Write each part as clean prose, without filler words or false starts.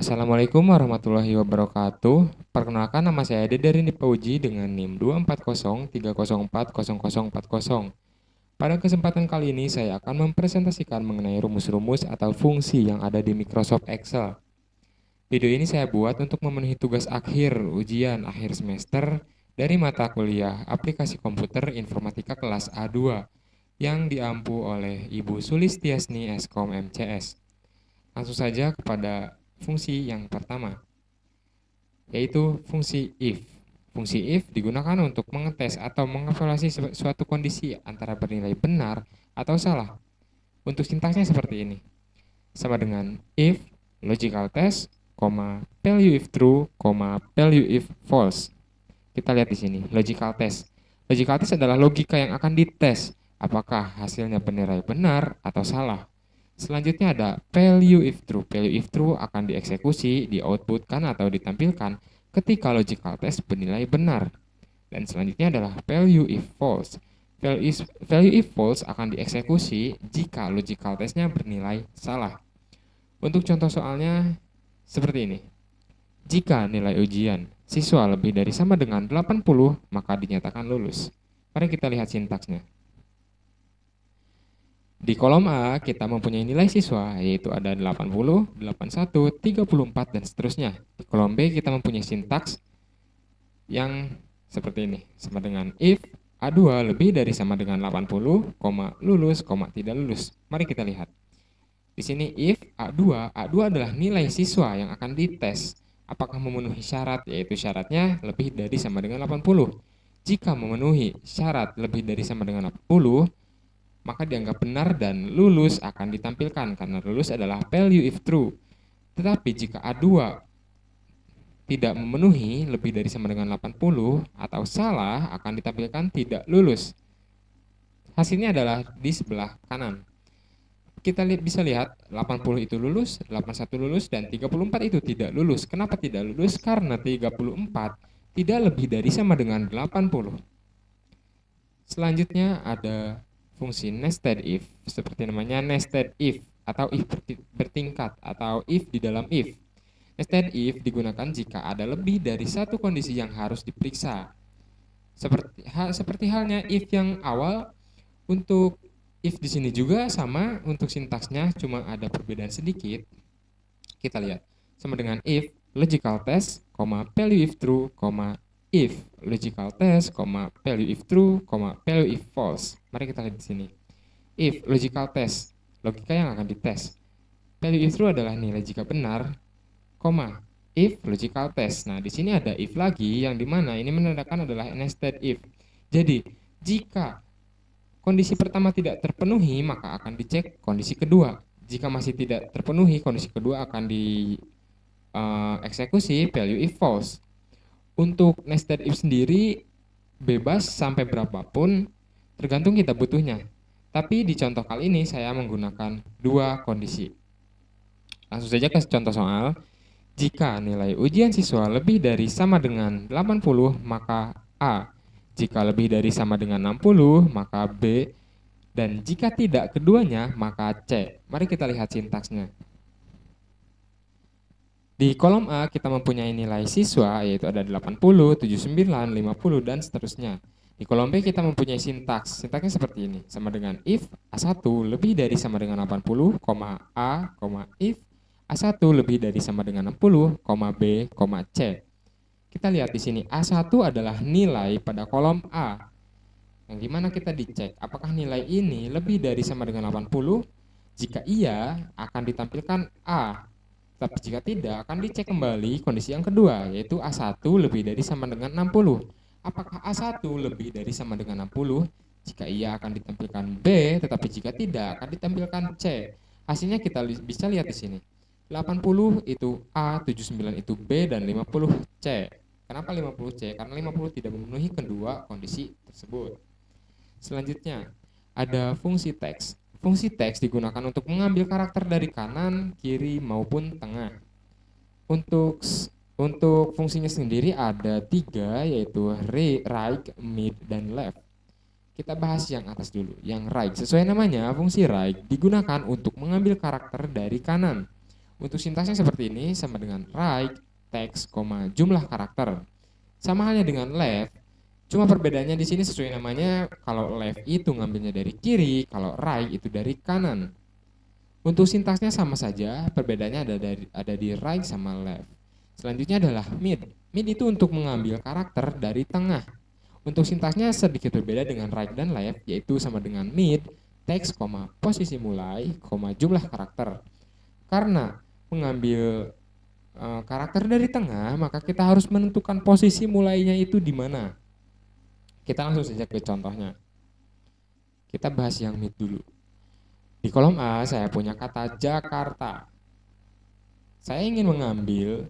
Assalamualaikum warahmatullahi wabarakatuh. Perkenalkan, nama saya Dede dari NIPA Uji dengan NIM 24030040040. Pada kesempatan kali ini saya akan mempresentasikan mengenai rumus-rumus atau fungsi yang ada di Microsoft Excel. Video ini saya buat untuk memenuhi tugas akhir ujian akhir semester dari mata kuliah Aplikasi Komputer Informatika kelas A2 yang diampu oleh Ibu Sulistiasni Eskom MCS. Langsung saja kepada fungsi yang pertama, yaitu fungsi if. Fungsi if digunakan untuk mengetes atau mengevaluasi suatu kondisi antara bernilai benar atau salah. Untuk sintaksnya seperti ini. Sama dengan if logical test, value if true, value if false. Kita lihat di sini, logical test. Logical test adalah logika yang akan dites, apakah hasilnya bernilai benar atau salah. Selanjutnya ada value if true. Value if true akan dieksekusi, di-outputkan atau ditampilkan ketika logical test bernilai benar. Dan selanjutnya adalah value if false. Value if false akan dieksekusi jika logical testnya bernilai salah. Untuk contoh soalnya seperti ini. Jika nilai ujian siswa lebih dari sama dengan 80, maka dinyatakan lulus. Mari kita lihat sintaksnya. Di kolom A, kita mempunyai nilai siswa, yaitu ada 80, 81, 34, dan seterusnya. Di kolom B, kita mempunyai sintaks yang seperti ini. Sama dengan if A2 lebih dari sama dengan 80, lulus, tidak lulus. Mari kita lihat. Di sini if A2, A2 adalah nilai siswa yang akan dites. Apakah memenuhi syarat, yaitu syaratnya lebih dari sama dengan 80. Jika memenuhi syarat lebih dari sama dengan 80, maka dianggap benar dan lulus akan ditampilkan karena lulus adalah value if true. Tetapi jika A2 tidak memenuhi lebih dari sama dengan 80 atau salah akan ditampilkan tidak lulus. Hasilnya adalah di sebelah kanan. Kita bisa lihat 80 itu lulus, 81 lulus, dan 34 itu tidak lulus. Kenapa tidak lulus? Karena 34 tidak lebih dari sama dengan 80. Selanjutnya ada fungsi nested if, seperti namanya nested if atau if bertingkat atau if di dalam if. Nested if digunakan jika ada lebih dari satu kondisi yang harus diperiksa. Seperti halnya if yang awal, untuk if di sini juga sama untuk sintaksnya, cuma ada perbedaan sedikit. Kita lihat sama dengan if logical test, value if true, if logical test, value if true, value if false. Mari kita lihat di sini. If logical test, logika yang akan dites. Value if true adalah nilai jika benar, if logical test. Nah, di sini ada if lagi yang dimana ini menandakan adalah nested if. Jadi, jika kondisi pertama tidak terpenuhi, maka akan dicek kondisi kedua. Jika masih tidak terpenuhi, kondisi kedua akan dieksekusi value if false. Untuk nested if sendiri bebas sampai berapapun, tergantung kita butuhnya. Tapi di contoh kali ini saya menggunakan dua kondisi. Langsung saja ke contoh soal. Jika nilai ujian siswa lebih dari sama dengan 80, maka A. Jika lebih dari sama dengan 60, maka B. Dan jika tidak keduanya, maka C. Mari kita lihat sintaksnya. Di kolom A kita mempunyai nilai siswa, yaitu ada 80, 79, 50, dan seterusnya. Di kolom B kita mempunyai sintaks. Sintaksnya seperti ini. Sama dengan if A1 lebih dari sama dengan 80, A, if A1 lebih dari sama dengan 60, B, C. Kita lihat di sini A1 adalah nilai pada kolom A. Yang dimana kita dicek apakah nilai ini lebih dari sama dengan 80. Jika iya, akan ditampilkan A. Tapi jika tidak, akan dicek kembali kondisi yang kedua, yaitu A1 lebih dari sama dengan 60. Apakah A1 lebih dari sama dengan 60? Jika iya, akan ditampilkan B, tetapi jika tidak, akan ditampilkan C. Hasilnya kita bisa lihat di sini. 80 itu A, 79 itu B, dan 50 C. Kenapa 50 C? Karena 50 tidak memenuhi kedua kondisi tersebut. Selanjutnya, ada fungsi teks. Fungsi teks digunakan untuk mengambil karakter dari kanan, kiri, maupun tengah. Untuk fungsinya sendiri ada 3, yaitu right, mid, dan left. Kita bahas yang atas dulu, yang right. Sesuai namanya, fungsi right digunakan untuk mengambil karakter dari kanan. Untuk sintaksnya seperti ini sama dengan right, text, jumlah karakter. Sama halnya dengan left, cuma perbedaannya di sini sesuai namanya, kalau left itu ngambilnya dari kiri, kalau right itu dari kanan. Untuk sintaksnya sama saja, perbedaannya ada di right sama left. Selanjutnya adalah mid. Mid itu untuk mengambil karakter dari tengah. Untuk sintaksnya sedikit berbeda dengan right dan left, yaitu sama dengan mid, text, posisi mulai, jumlah karakter. Karena mengambil karakter dari tengah, maka kita harus menentukan posisi mulainya itu di mana. Kita langsung saja ke contohnya. Kita bahas yang mid dulu. Di kolom A saya punya kata Jakarta. Saya ingin mengambil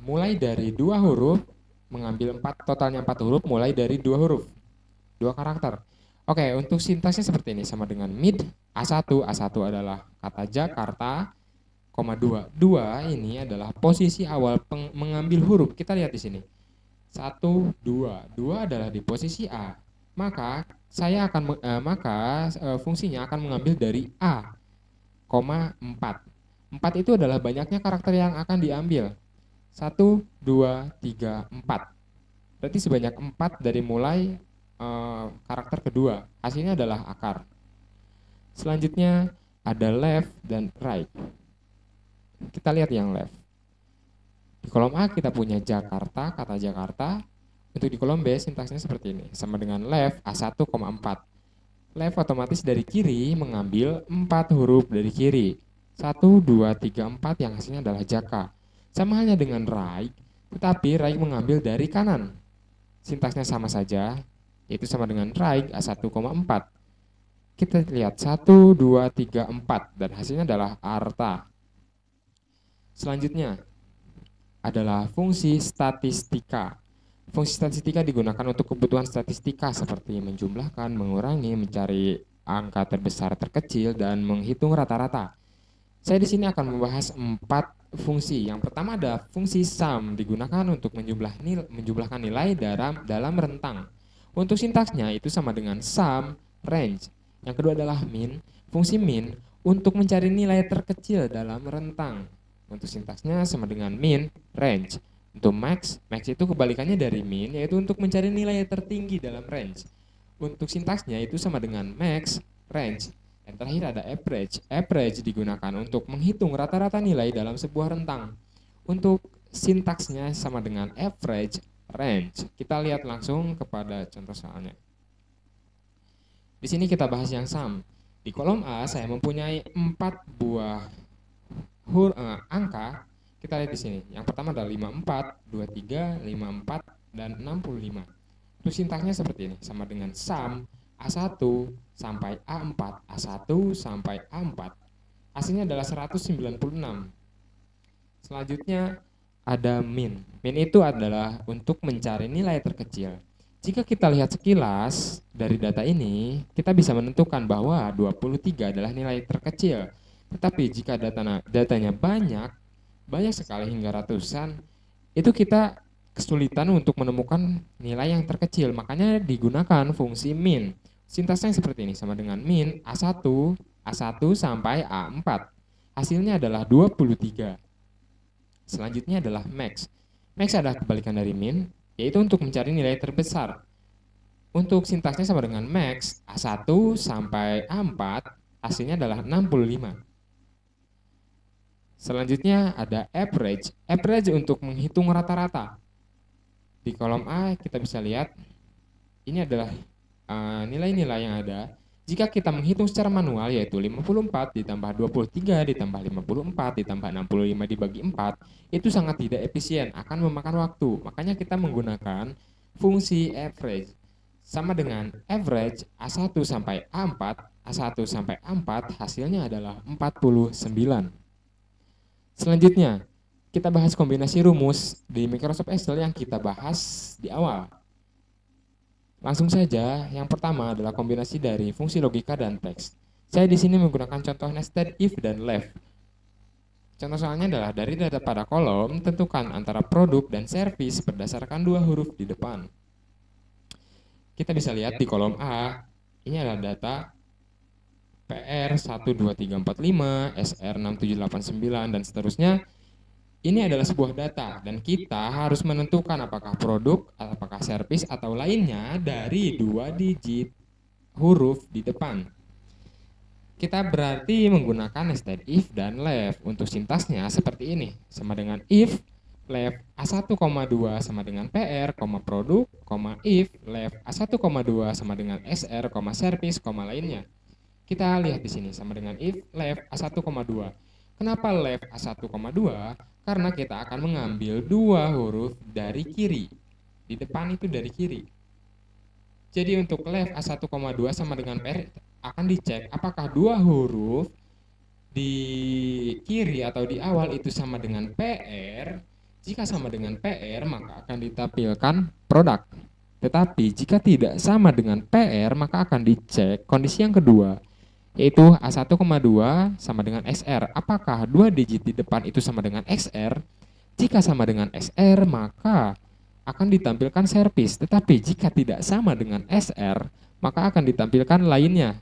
mulai dari dua huruf, mengambil totalnya 4 huruf, mulai dari dua huruf, dua karakter. Oke, untuk sintaksnya seperti ini, sama dengan mid, A1 adalah kata Jakarta, dua. Dua ini adalah posisi awal mengambil huruf. Kita lihat di sini. 1, 2. 2 adalah di posisi A. Maka fungsinya akan mengambil dari A, 4. 4 itu adalah banyaknya karakter yang akan diambil. 1, 2, 3, 4. Berarti sebanyak 4 dari mulai karakter kedua. Hasilnya adalah akar. Selanjutnya ada left dan right. Kita lihat yang left. Di kolom A kita punya Jakarta, kata Jakarta. Untuk di kolom B sintaksnya seperti ini, sama dengan left A1,4. Left otomatis dari kiri mengambil 4 huruf dari kiri. 1, 2, 3, 4 yang hasilnya adalah Jaka. Sama halnya dengan right, tetapi right mengambil dari kanan. Sintaksnya sama saja, yaitu sama dengan right A1,4. Kita lihat 1, 2, 3, 4 dan hasilnya adalah Arta. Selanjutnya adalah fungsi statistika. Fungsi statistika digunakan untuk kebutuhan statistika seperti menjumlahkan, mengurangi, mencari angka terbesar terkecil, dan menghitung rata-rata. Saya di sini akan membahas 4 fungsi. Yang pertama ada fungsi sum, digunakan untuk menjumlahkan nilai dalam rentang. Untuk sintaksnya itu sama dengan sum range. Yang kedua adalah min, fungsi min untuk mencari nilai terkecil dalam rentang. Untuk sintaksnya sama dengan min range. Untuk max, max itu kebalikannya dari min, yaitu untuk mencari nilai tertinggi dalam range. Untuk sintaksnya itu sama dengan max range. Yang terakhir ada average. Average digunakan untuk menghitung rata-rata nilai dalam sebuah rentang. Untuk sintaksnya sama dengan average range. Kita lihat langsung kepada contoh soalnya. Di sini kita bahas yang sum. Di kolom A saya mempunyai 4 buah angka. Kita lihat di sini. Yang pertama adalah 54, 23, 54, dan 65. Terus sintaksnya seperti ini, sama dengan sum A1 sampai A4, A1 sampai A4. Hasilnya adalah 196. Selanjutnya ada min. Min itu adalah untuk mencari nilai terkecil. Jika kita lihat sekilas dari data ini, kita bisa menentukan bahwa 23 adalah nilai terkecil. Tetapi jika datanya banyak sekali hingga ratusan, itu kita kesulitan untuk menemukan nilai yang terkecil. Makanya digunakan fungsi min. Sintaksnya seperti ini, sama dengan min A1 sampai A4. Hasilnya adalah 23. Selanjutnya adalah max. Max adalah kebalikan dari min, yaitu untuk mencari nilai terbesar. Untuk sintaksnya sama dengan max A1 sampai A4, hasilnya adalah 65. Selanjutnya ada average. Average untuk menghitung rata-rata. Di kolom A kita bisa lihat ini adalah nilai-nilai yang ada jika kita menghitung secara manual, yaitu 54 ditambah 23 ditambah 54 ditambah 65 dibagi 4, itu sangat tidak efisien, akan memakan waktu. Makanya kita menggunakan fungsi average. Sama dengan average A1 sampai A4, A1 sampai A4 hasilnya adalah 49. Selanjutnya, kita bahas kombinasi rumus di Microsoft Excel yang kita bahas di awal. Langsung saja, yang pertama adalah kombinasi dari fungsi logika dan teks. Saya di sini menggunakan contoh nested if dan left. Contoh soalnya adalah dari data pada kolom, tentukan antara produk dan servis berdasarkan 2 huruf di depan. Kita bisa lihat di kolom A, ini adalah data PR 12345, SR 6789 dan seterusnya. Ini adalah sebuah data dan kita harus menentukan apakah produk, apakah servis atau lainnya dari dua digit huruf di depan. Kita berarti menggunakan nested if dan left. Untuk sintaksnya seperti ini. Sama dengan if left A1,2 sama dengan PR, produk, if left A1,2 sama dengan SR, service, lainnya. Kita lihat di sini sama dengan if left A1,2. Kenapa left A1,2? Karena kita akan mengambil dua huruf dari kiri. Di depan itu dari kiri. Jadi untuk left A1,2 sama dengan PR akan dicek apakah dua huruf di kiri atau di awal itu sama dengan PR. Jika sama dengan PR maka akan ditampilkan produk. Tetapi jika tidak sama dengan PR maka akan dicek kondisi yang kedua, yaitu A1,2 sama dengan SR. Apakah dua digit di depan itu sama dengan XR? Jika sama dengan SR maka akan ditampilkan servis. Tetapi jika tidak sama dengan SR maka akan ditampilkan lainnya.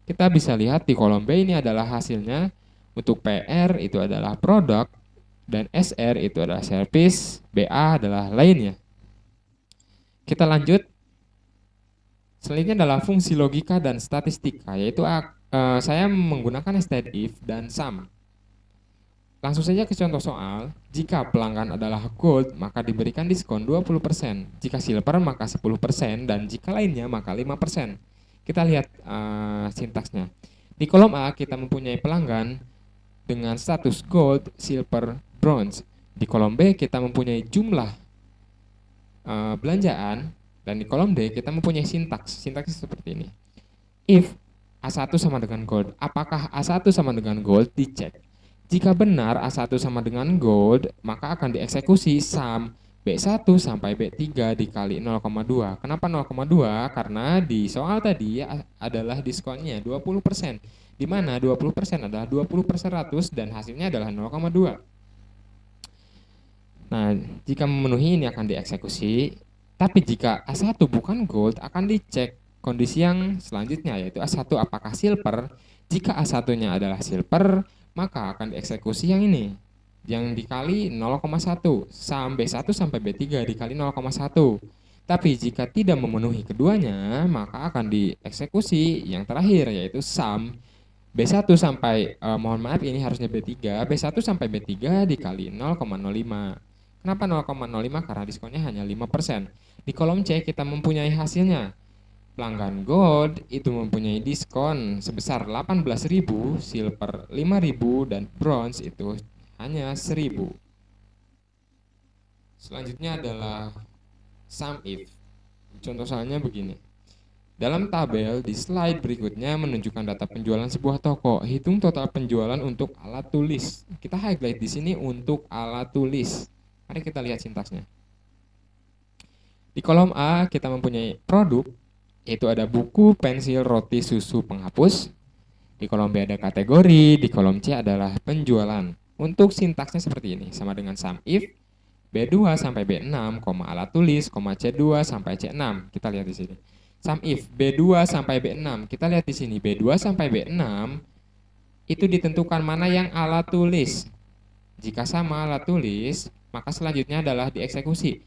Kita bisa lihat di kolom B ini adalah hasilnya. Untuk PR itu adalah produk dan SR itu adalah service, BA adalah lainnya. Kita lanjut. Selanjutnya adalah fungsi logika dan statistika, yaitu saya menggunakan nested if dan sum. Langsung saja ke contoh soal. Jika pelanggan adalah gold, maka diberikan diskon 20%. Jika silver, maka 10%. Dan jika lainnya, maka 5%. Kita lihat sintaksnya. Di kolom A, kita mempunyai pelanggan dengan status gold, silver, bronze. Di kolom B, kita mempunyai jumlah belanjaan. Dan di kolom D, kita mempunyai sintaks. Sintaksnya seperti ini. If A1 sama dengan gold, apakah A1 sama dengan gold? Dicek. Jika benar A1 sama dengan gold, maka akan dieksekusi sum B1 sampai B3 dikali 0,2. Kenapa 0,2? Karena di soal tadi adalah diskonnya 20%. Di mana 20% adalah 20 per 100 dan hasilnya adalah 0,2. Nah, jika memenuhi ini akan dieksekusi. Tapi jika A1 bukan gold, akan dicek kondisi yang selanjutnya, yaitu A1 apakah silver. Jika A1-nya adalah silver, maka akan dieksekusi yang ini, yang dikali 0,1, sum B1 sampai B3 dikali 0,1. Tapi jika tidak memenuhi keduanya, maka akan dieksekusi yang terakhir, yaitu sum B1 sampai, mohon maaf ini harusnya B3, B1 sampai B3 dikali 0,05. Kenapa 0,05? Karena diskonnya hanya 5%. Di kolom C kita mempunyai hasilnya. Pelanggan gold itu mempunyai diskon sebesar 18.000, silver 5.000 dan bronze itu hanya 1.000. Selanjutnya adalah sum if. Contoh soalnya begini. Dalam tabel di slide berikutnya menunjukkan data penjualan sebuah toko. Hitung total penjualan untuk alat tulis. Kita highlight di sini untuk alat tulis. Mari kita lihat sintaksnya. Di kolom A kita mempunyai produk, yaitu ada buku, pensil, roti, susu, penghapus. Di kolom B ada kategori, di kolom C adalah penjualan. Untuk sintaksnya seperti ini, sama dengan sum if B2 sampai B6, alat tulis, C2 sampai C6. Kita lihat di sini. Sum if B2 sampai B6. Kita lihat di sini B2 sampai B6 itu ditentukan mana yang alat tulis. Jika sama alat tulis, maka selanjutnya adalah dieksekusi.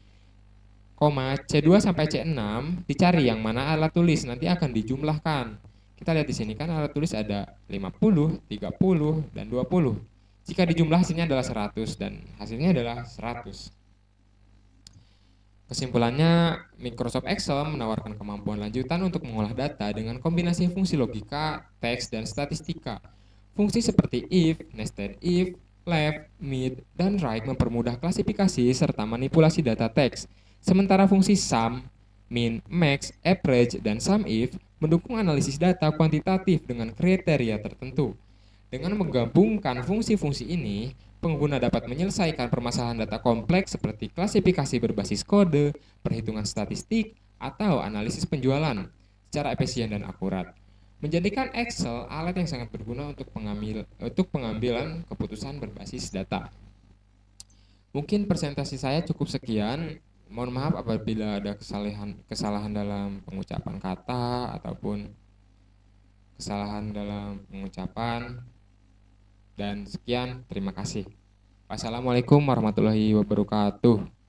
C2 sampai C6 dicari yang mana alat tulis, nanti akan dijumlahkan. Kita lihat di sini kan alat tulis ada 50, 30 dan 20. Jika dijumlah hasilnya adalah 100 dan hasilnya adalah 100. Kesimpulannya, Microsoft Excel menawarkan kemampuan lanjutan untuk mengolah data dengan kombinasi fungsi logika, teks, dan statistika. Fungsi seperti if, nested if, left, mid, dan right mempermudah klasifikasi serta manipulasi data teks. Sementara fungsi sum, min, max, average, dan sum if mendukung analisis data kuantitatif dengan kriteria tertentu. Dengan menggabungkan fungsi-fungsi ini, pengguna dapat menyelesaikan permasalahan data kompleks seperti klasifikasi berbasis kode, perhitungan statistik, atau analisis penjualan secara efisien dan akurat. Menjadikan Excel alat yang sangat berguna untuk pengambilan keputusan berbasis data. Mungkin presentasi saya cukup sekian. Mohon maaf apabila ada kesalahan dalam pengucapan kata ataupun kesalahan dalam pengucapan, dan sekian, terima kasih. Wassalamualaikum warahmatullahi wabarakatuh.